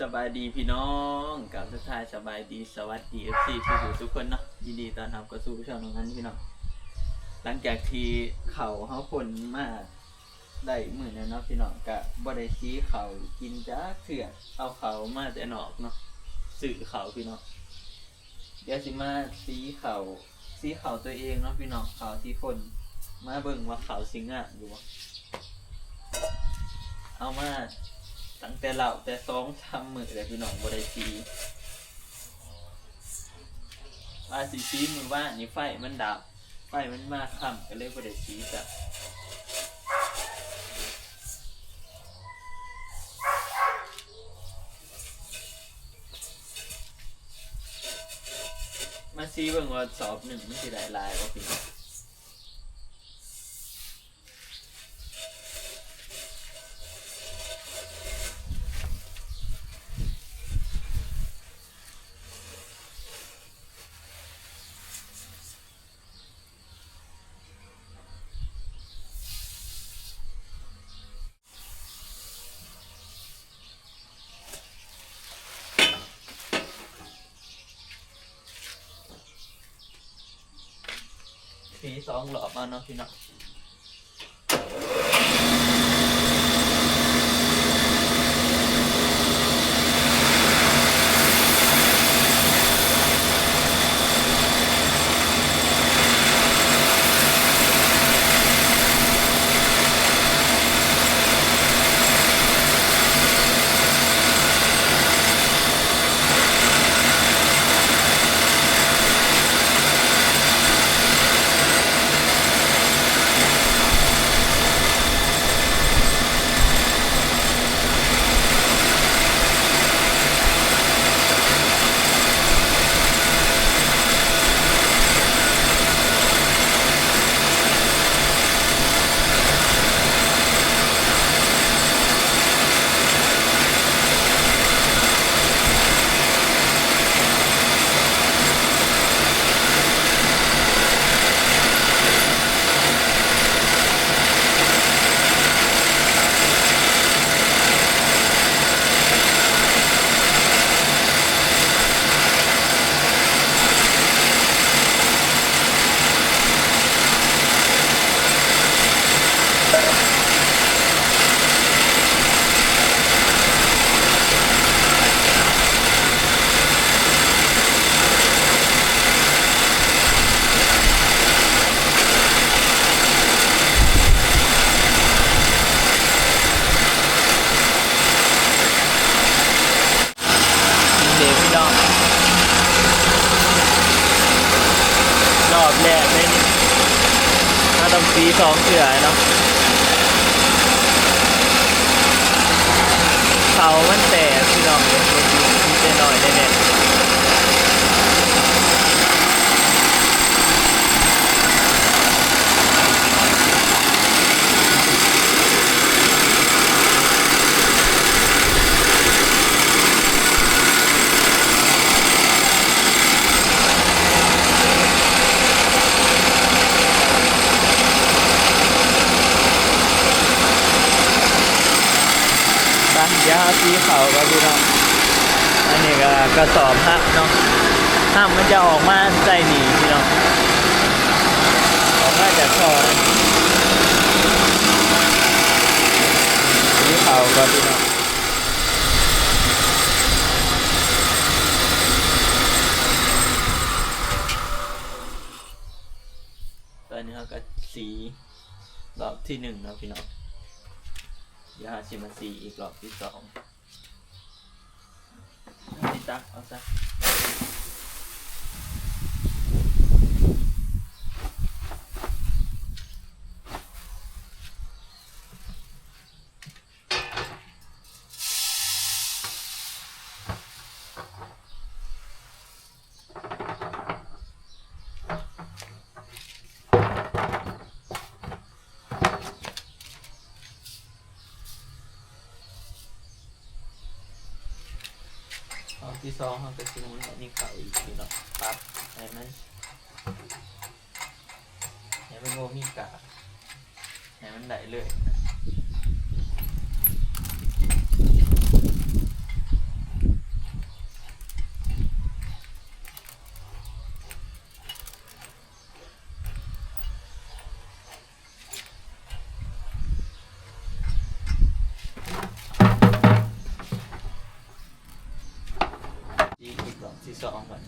สบายดีพี่น้องกับทุกท่านสบายดีสวัสดีทุกคนเนาะยินดีต้อนรับเข้าสู่ช่องนั้นพี่น้องหลังจากที่เขาผลมาได้มื้อนั้นเนาะพี่น้องก็บ่ได้ซีเขากินจ้าเถื่อเอาเขามาแต่นอกเนาะสื่อเขาพี่น้องเดี๋ยวสิมาซีเขาตัวเองเนาะพี่น้องเขาที่คนมาเบิ่งว่าเขาสิงะอยู่เอามาตั้งแต่เราแต่2-3 มื้อเลยพี่น้องบ่ได้ซีว่าสิซีมือว่านี่ไฟมันดับไฟมันมาค่ำก็เลยบ่ได้ซีจ้ะมาซีเบิ่งว่าสอบหนึ่งมันสิได้หลายบ่พี่น้องสี2 หลอบมาเนาะพี่น้องเดี๋ยวพี่น้องรอบแรกเลยนี่ถ้าต้องซี2 เถื่อเนาะเขามันแตกพี่น้องเลยซีหน่อยได้เนี่ยเดี๋ยวซีเขาก็พี่น้องอันนี้ก็กระสอบห้ามเนาะห้ามมันจะออกมาใจหนีพี่น้องออกมาจากท่อซีเขาก็พี่น้องตอนนี้เขาก็สีรอบที่1แล้วพี่น้องเดี๋ยวชิมาซีอีกรอบที่2นี่ตักเอาซะที่2เขาก็จะนี่เขาอีกทีเนาะปั๊บให้มันโมมีกาให้มันไหลเลย ที่สองมัน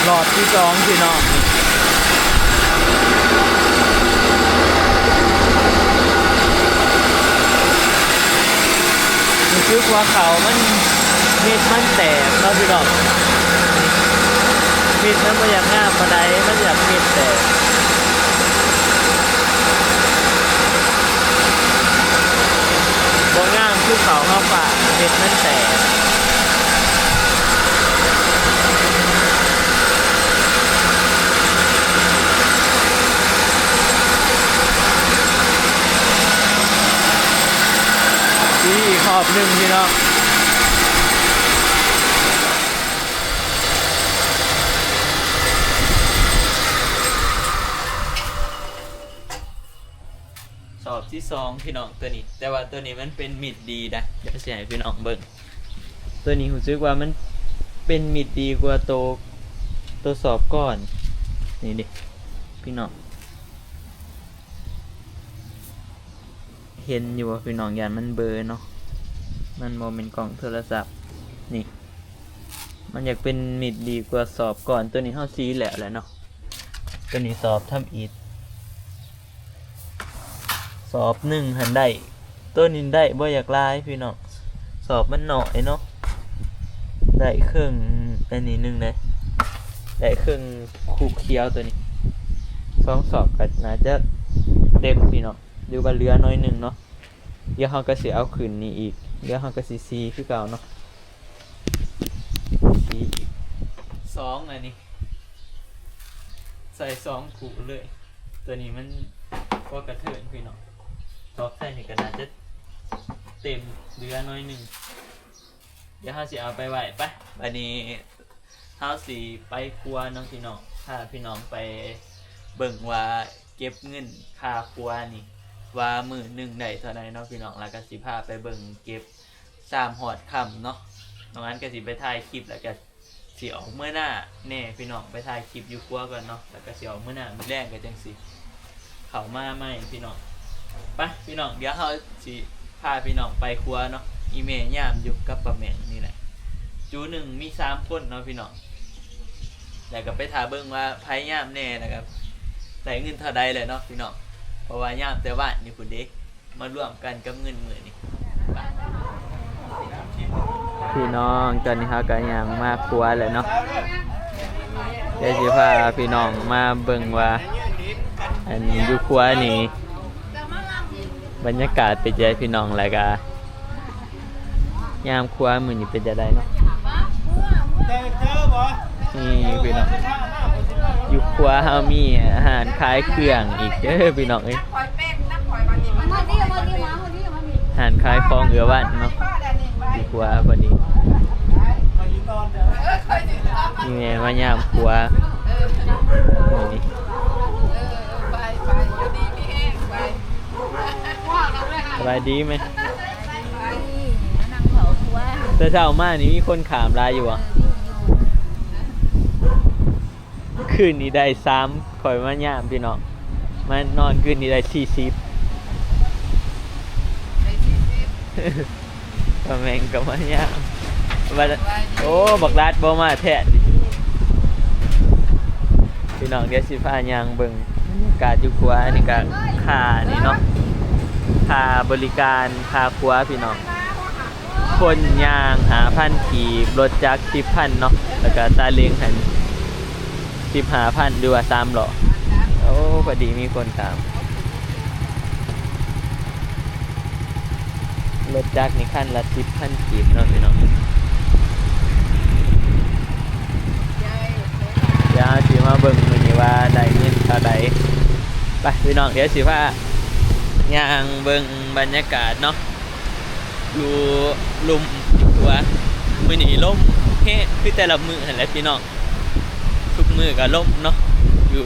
รอบที่สองพี่น้องรู้สึกว่าเขามันเม็ดมันแตกเนาะพี่น้องเม็ดมันไม่อยากงามปานใดมันอยากเม็ดแตกบ่งามคือเขาเข้าป่าเม็ดมันแตกขอบหนึ่งพี่น้องสอบที่สองพี่น้องตัวนี้แต่ว่าตัวนี้มันเป็นมิดดีนะเดี๋ยวจะให้พี่น้องเบิ่งตัวนี้ผมรู้สึกว่ามันเป็นมิดดีกว่าตัวสอบก่อนนี่ดิพี่น้องเห็นอยู่ว่าพี่น้องยานมันเบลอเนาะมันโมเมนต์กล่องโทรศัพท์นี่มันอยากเป็นมิดดีกว่าสอบก่อนตัวนี้เท่าซีแหละเนาะตัวนี้สอบทำอีกสอบหนึ่งหันได้ตัวนี้ได้บ่อยากลายพี่น้องสอบมันหน่อยเนาะได้ครึ่งอันนี้หนึ่งเลยได้ครึ่งคู่เคี้ยวตัวนี้สองสอบกันน่าจะเต็มพี่น้องดูว่าเหลือน้อยหนึ่งเนาะเดี๋ยวเขาก็สิเอาขึ้นนี่อีกเดี๋ยวเขาก็สิซีคือเก่าเนาะซีอีกสองอันนี้ใส่สองขู่เลยตัวนี้มันก็กระเทือนพี่น้องซอกใส่นี่ก็น่าจะเต็มเหลือน้อยหนึ่งเดี๋ยวเขาสิเอาไปไหวไปอันนี้เขาสิไปครัวน้องพี่น้องถ้าพี่น้องไปเบิ่งว่าเก็บเงินค่าครัวนี่ว่ามือหนึ่งได้เท่าไรเนาะพี่น้องแล้วก็สิพาไปเบิ่งเก็บ3 หอดคำเนาะตรงนั้นก็สิไปถ่ายคลิปแล้วก็สิออกเมื่อหน้าแน่พี่น้องไปถ่ายคลิปอยู่ครัวก่อนเนาะแล้วก็สิออกเมื่อหน้ามื้อแรกก็จังสิเข้ามาใหม่พี่น้องไปพี่น้องเดี๋ยวเขาสิพาพี่น้องไปครัวเนาะอีเมย์ย่ามอยู่กับป้าแม่นี่แหละจูหนึ่งมี3 คนเนาะพี่น้องแล้วก็ไปถ่ายเบิ่งว่าไผย่ามแน่นะครับได้เงินเท่าใดเลยเนาะพี่น้องเพราะว่าย่ามแต่ว่านี่พุ่นเด็กมาร่วมกันกับเงินมื้อนี้พี่น้องตอนนี้เขาก็ยังมาครัวเลยเนาะเดี๋ยวสิพาพี่น้องมาเบิ่งว่าอันอยู่ครัวนี่บรรยากาศเป็นยังไงพี่น้องแล้วก็ยามครัวมื้อนี้เป็นจังได๋เนาะนี่พี่น้องอยู่ครัวเฮามีอาหารขายเครื่องอีกเด้อพี่น้องเอ้ยอาหารขายของเอือบ้านเนาะอยู่ครัวพอดีนี่แม่มายามครัว บายดีไหม นั่งเผาทัว แต่เช้ามานี่มีคนขามรายอยู่อ่ะคืนนี้ได้3ข่อยมาย่ามพี่น้องมานอนคืนนี้ได้40ก็แม่งก็มาย่ามบัดโอ้บักลาดบ่มาแท้พี่น้องเดี๋ยวสิพาย่างเบิ่งบรรยากาศอยู่ครัวอันนี้ก็ค่านี่เนาะค่าบริการค่าครัวพี่น้องคนย่าง5,000กีบรถจักร10,000เนาะแล้วก็ซาเล้งหัน15,000หรือว่า3ล้อโอ้พอดีมีคนตามรถจักรนี่คันละ10,000กีบเนาะพี่น้องเดี๋ยวสิมาเบิ่งมื้อนี้ว่าได้เงินเท่าใดไปพี่น้องเดี๋ยวสิพาย่างเบิ่งบรรยากาศเนาะอยู่ลุ่มตัวมื้อนี้ลมเฮ้คือแต่ละมื้อหั่นแหละพี่น้องทุกมื้อก็ลมเนาะอยู่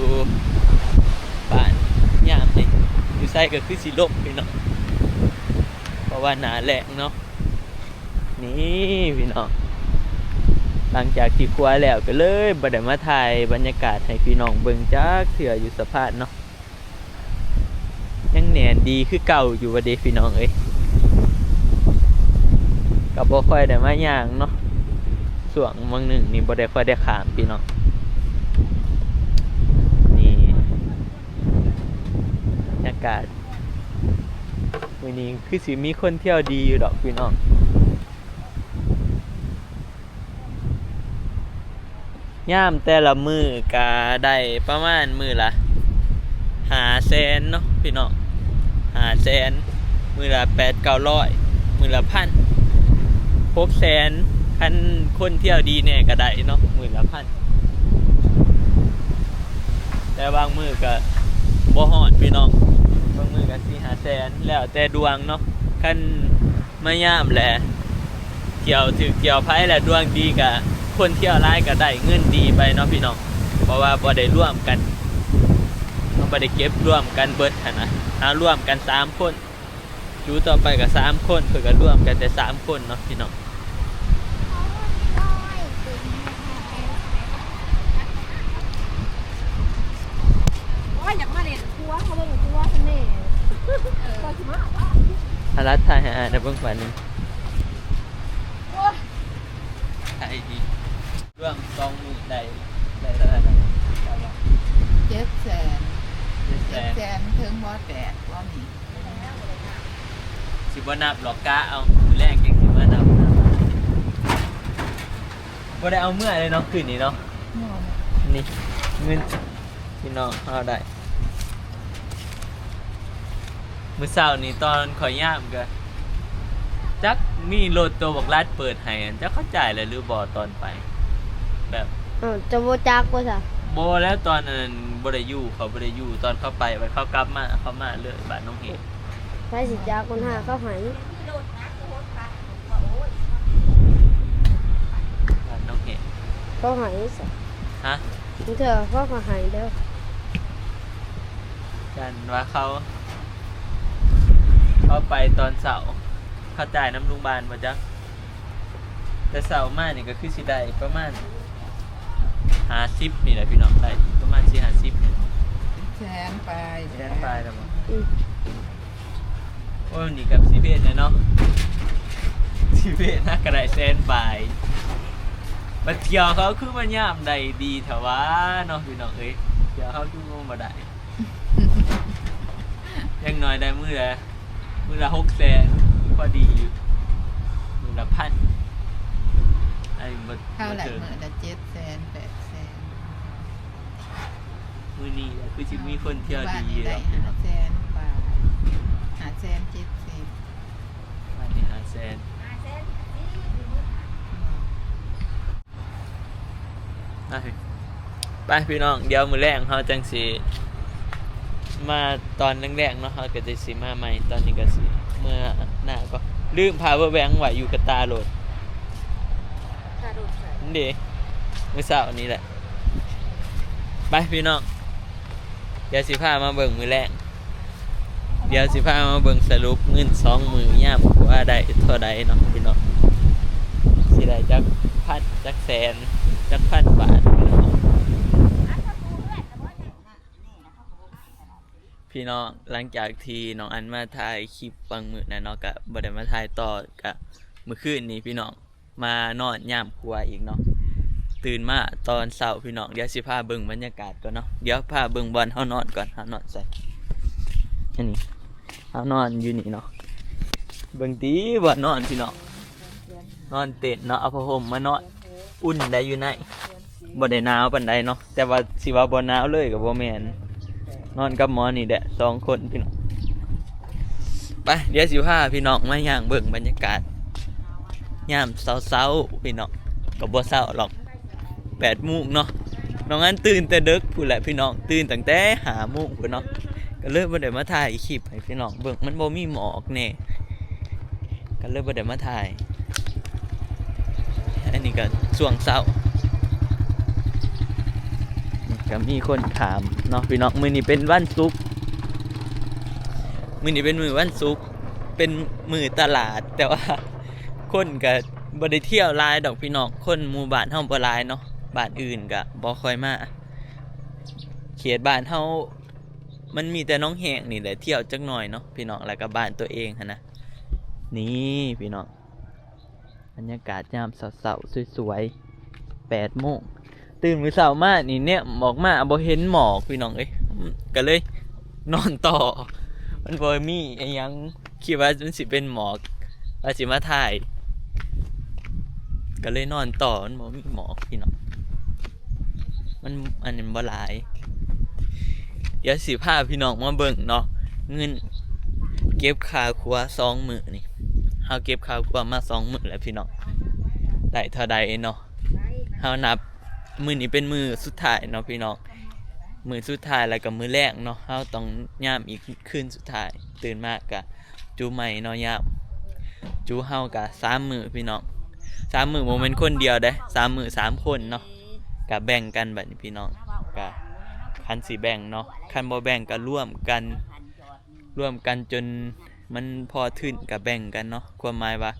บ้านยามนี่อยู่ไสก็คือสิลมพี่น้องเพราะว่าหน้าแล้งเนาะนี่พี่น้องหลังจากที่ครัวแล้วก็เลยบ่ได้มาถ่ายบรรยากาศให้พี่น้องเบิ่งจักเทื่ออยู่สภาพเนาะยังแน่นดีคือเก่าอยู่ว่าเด้พี่น้องเอ้ยก็บ่ค่อยได้มาย่างเนาะช่วงมื้อนึงนี่บ่ได้ค่อยได้ข้ามพี่น้องนี่บรรยากาศมื้อนี้คือสิมีคนเที่ยวดีอยู่ดอกพี่น้องย่ามแต่ละมื้อก็ได้ประมาณมื้อละ500,000เนาะพี่น้อง500,000มื้อละ800-900มื้อละ1,000 600,000คันคนเที่ยวดีแน่ก็ได้เนาะมื้อละ1,000แต่บางมื้อก็บ่ฮอดพี่น้องบางมื้อก็4-500,000แล้วแต่ดวงเนาะคันมายามแหละเกี่ยวถึกเกี่ยวไผแหละดวงดีก็คนเที่ยวหลายก็ได้เงินดีไปเนาะพี่น้องเพราะว่าบ่ได้ร่วมกันบ่ได้เก็บร่วมกันเบิดหั่นนะร่วมกัน3คนอยู่ต่อไปก็3คนเพิ่นก็ร่วมกันแต่3คนเนาะพี่น้องอยากมาเล่นทัวเขาบอกทัวร์แม่ก็สิมาว่า อารัตถ่ายให้ได้เบิ่งฝันนึงถ่ายดีร่วม2มื้อได้เท่าไหร่นะ 700,000ถึงบ่8บ่มี สิบ่นับหรอกกะเอามื้อแรกจังสิมานับบ่ได้เอาเมื่อเลยเนาะคืนนี้เนาะนี่เงินพี่น้องเอาได้มื้อเช้านี้ตอนข่อยย่ามก็จักมีรถตัวบักลาดเปิดให้จักเข้าใจเลยหรือบ่ตอนไปแบบจะโบจักว่าซะบ่แล้วตอนนั้นบ่ได้อยู่เขาบ่ได้อยู่ตอนเขาไปเขากลับมาเขามาเลยบ้านน้องเฮดใช้สิจักคนหาเข้าหายบ้านน้องเฮดเข้าหายซะฮะเธอเข้าหายแล้วกันว่าเขาไปตอนเสาร์เขาจ่ายน้ำโรงพยาบาลบ่จ๊ะแต่เสาร์มานี่ก็คือสิได้ประมาณ50นี่แหละพี่น้องได้ประมาณ4-50แสนไปแล้วบ่โอ้นี่กับสิเบสเนาะสิเบสนะก็ได้แสนไปบัดเที่ยวเขาคือมันยามได้ดีแถวว่าเนาะพี่น้องเอ้ยเที่ยวเขาคือบ่ได้ยังน้อยได้มื้อละ600,000พอดีอยู่มื้อละ1,000ไอ้บ่เท่าไหร่มื้อละ700,000 800,000มื้อนี้คือสิมีคนเที่ยวดี ได้500,000ไป500,000 70,000วันนี้500,000ไปพี่น้องเดี๋ยวมื้อแรกเฮาจังสิมาตอนแรกๆเนาะเฮาก็จะสิมาใหม่ตอนนี้ก็สิเมื่อหน้าก็ลืมพาเบอร์แบงค์ไว้อยู่กับตาโหลดนี่เด้มื้อเช้านี้แหละไปพี่น้องเดี๋ยวสิพามาเบิ่งมื้อแรกเดี๋ยว ดี๋ยวสิพามาเบิ่งสรุปเงิน2มื้อย่ามว่าได้เท่าใดเนาะพี่น้องสิได้จักพันจักแสนจักพันบาทพี่น้องหลังจากที่น้องอันมาถ่ายคลิปบางมื้อนะเนาะก็บ่ได้มาถ่ายต่อก็มื้อคืนนี้พี่น้องมานอนย่ามครัวอีกเนาะตื่นมาตอนเช้าพี่น้องเดี๋ยวสิพาเบิ่งบรรยากาศก่อนเนาะเดี๋ยวพาเบิ่งบอลเฮานอนก่อนเฮานอนใส่อันนี้เฮานอนอยู่นี่เนาะเบิ่งติบ่นอนพี่น้องนอนเต็นเนาะเอาผ้าห่มมานอนอุ่นได้อยู่ในบ่ได้หนาวปานใดเนาะแต่ว่าสิว่าบ่หนาวเลยก็บ่แม่นนอนกับหมอนี่แหละ2คนพี่น้องไปเดี๋ยวสิพาพี่น้องมาย่างเบิ่งบรรยากาศยามเช้าๆพี่น้องก็บ่เช้าหรอก8 โมงเนาะน้องอันตื่นแต่ดึกพู้นแหละพี่น้องตื่นตั้งแต่5 โมงพุ่นเนาะก็เลยบ่ได้มาถ่ายคลิปให้พี่น้องเบิ่งมันบ่มีหมอกแน่ก็เลยบ่ได้มาถ่ายอันนี้ก็ช่วงเช้าก็มีคนถามเนาะพี่น้องมื้อนี้เป็นวันศุกร์มื้อนี้เป็นมื้อวันศุกร์เป็นมื้อตลาดแต่ว่าคนก็บ่ได้เที่ยวหลายดอกพี่น้องคนหมู่บ้านเฮาบ่หลายเนาะบ้านอื่นก็บ่ค่อยมาเขตบ้านเฮามันมีแต่น้องแหงนี่แหละเที่ยวจักหน่อยเนาะพี่น้องแล้วก็บ้านตัวเองหั่นนะนี่พี่น้องบรรยากาศยามเช้าๆสวยๆ8 โมงตื่นมื้อเช้ามานี่เนี่ยหมอกมาบ่เห็นหมอกพี่น้องเอ้ยก็เลยนอนต่อมันบ่มีอิหยังคิดว่ามันสิเป็นหมอกว่าสิมาถ่ายก็เลยนอนต่อมันบ่มีหมอกพี่น้องมันอันนั้นบ่หลายเดี๋ยวสิพาพี่น้องมาเบิ่งเนาะเงินเก็บค่าครัว2 มื้อนี่เฮาเก็บค่าครัวมา2 มื้อแล้วพี่น้องได้เท่าใดเนาะเฮานับมื้อนี้เป็นมื้อสุดท้ายเนาะพี่น้องมื้อสุดท้ายแล้วก็มื้อแรกเนาะเฮาต้องยามอีกคืนสุดท้ายตื่นมาก็จูใหม่เนาะยามจูเฮาก็3 มื้อพี่น้อง3 มื้อบ่แม่นคนเดียวเด้3 มื้อ3 คนเนาะก็แบ่งกันบัดนี้พี่น้องก็คันสิแบ่งเนาะคันบ่แบ่งก็ร่วมกันจนมันพอถึงก็แบ่งกันเนาะความหมายว่า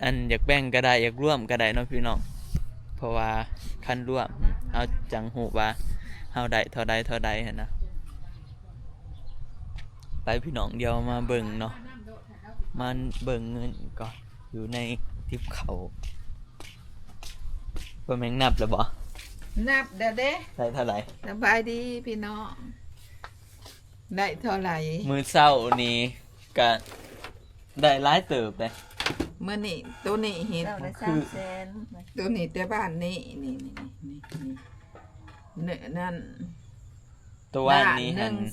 อันอยากแบ่งก็ได้อยากร่วมก็ได้เนาะพี่น้องเพราะว่าคันร่วมเฮาจังฮู้ว่าเฮาได้เท่าใดหั่นนะไปพี่น้องเดี๋ยวมาเบิ่งเนาะมันเบิ่งเงินก่อนอยู่ในทิปเขาเพิ่นแม่งนับแล้วบ่ นับเด้อเด้ ได้เท่าไหร่ สบายดีพี่น้องได้เท่าไหร่ มื้อเช้านี้ก็ได้หลายเติบเลย เมื่อนี่ตัวนี้เห็ด เราได้ คือ 300,000 ตัวนี้แต่บ้านนี่นี่เนื้อนั่น ตัวอันนี้หัน 140,000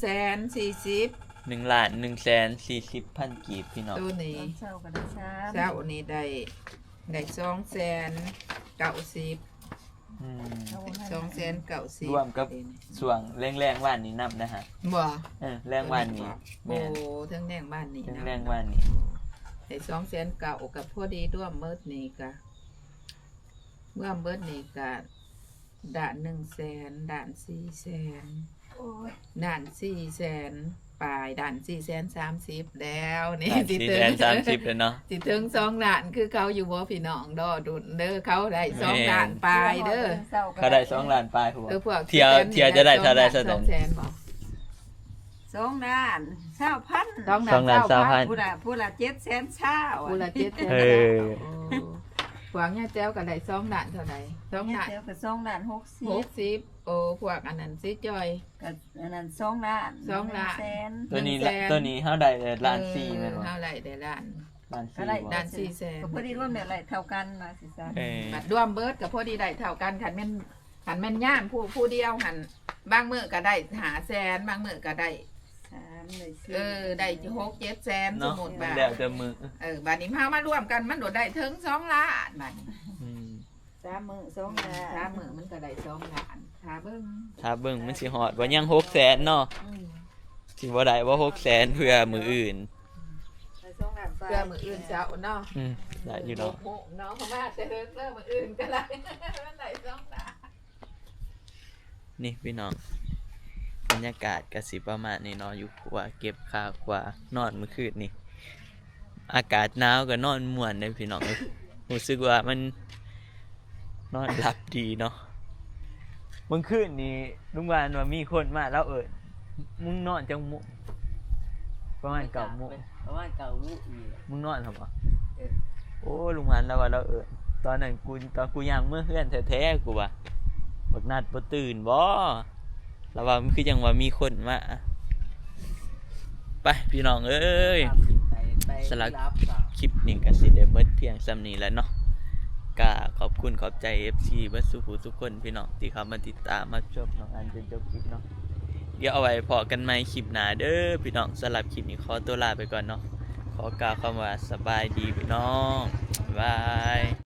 1,140,000 กีบพี่น้อง ตัวนี้ ตอนเช้าก็ได้3 เจ้านี่ได้290,000 290,000 รวมกับส่วงแรงๆว่านนี้นับนะฮะ บ่ แรงว่านนี้ โอ้ แม่น ทั้งแรงบ้านนี่นะ แรงว่านนี้ ได้290,000กับพอดีร่วมเบิดนี่ก็ร่วมเบิดนี่ก็ด่าน100,000ด่าน400,000 โอ้ย ด่าน400,000ปลายด่าน430แล้วนี่ ด่าน สิถึง 430เลยเนาะ สิถึง2ด่านคือเขาอยู่บ่พี่น้องดอดุนเด้อเขาได้2ด่านปลายเด้อ เขาได้2ล้านปลายหัว พวก เที่ยวจะได้เท่าใดซะแต่ 200,000บ่ 2 ล้าน20,000 2 2ล้าน ผู้ละ700,000เช้า ผู้ละ700,000 เออ พวกเนี่ยแจ้วก็ได้2ด่านเท่าใด2ด่าน เดี๋ยวก็2ล้าน60 60โอ้พวกอันนั้นสิจอย ก็อันนั้น2ล้าน 2ล้าน แสน ตัวนี้ 100,000 ตัวนี้เฮาได้ล้าน4แม่นบ่ เท่าไหร่ได้ล้าน ล้าน ก็ได้ 4บ่ ด่าน400,000 ก็พอดีรวมเดี๋ยวไหลเท่ากันนะสิจ๊ะ บัดรวมเบิดกับพอดีได้เท่ากันขันแม่นย่ามผู้เดียวหันบางมื้อก็ได้500,000บางมื้อก็ได้ 3เลย4 ได้6-700,000ส เนาะ มมุติ มัน ว่า แล้วแต่มือ บัดนี้พามารวมกันมันโดดได้ถึง2ล้านบัดนี้ อืม 3 มื้อ2ล้าน ถ้ามื้อมันก็ได้2ล้านถ้าเบิ่ง ถ้าเบิ่งมันสิฮอดบ่ยัง600,000เนาะ อืม สิบ่ได้บ่600,000เพื่อมื้ออื่น ได้2ล้านไป เพื่อมื้ออื่นเช้าเนาะ ได้อยู่เนาะ โอ้โหเนาะเพราะว่าจะเริ่มมื้ออื่นก็ได้มันได้2ล้าน นี่พี่น้อง บรรยากาศก็สิประมาณนี้เนาะอยู่ครัวเก็บข้าวครัวนอนเมื่อคืนนี่อากาศหนาวก็นอนม่วนเลยพี่น้องรู้สึกว่ามันนอนหลับดีเนาะเมื่อคืนนี้ลุงวานว่ามีคนมาแล้วมึงนอนจังมุงประมาณ9 โมง ประมาณ9 โมงอีก มึงนอนทำไม เออ โอ้ลุงวานแล้วว่าเราตอนนั้นตอนกูยังเมื่อเพื่อนแท้ๆกูว่าบักนัดบ่ตื่นบ่แล้วว่ามันคือยังว่ามีคนมาไปพี่น้องเอ้ย ไป สลัก รับสาว คลิปนี้ก็สิได้เบิดเพียงส่ำนี้แหล้วเนาะก็ขอบคุณขอบใจ FC เบิดสุขุทุกคนพี่น้องที่เข้ามาติดตามมาชมน้องอันจนจบคลิปเนาะเดี๋ยวเอาไว้พอกันใหม่คลิปหน้าเด้อพี่น้องสำหรับคลิปนี้ขอตัวลาไปก่อนเนาะขอกล่าวคำว่าสบายดีพี่น้องบ๊ายบาย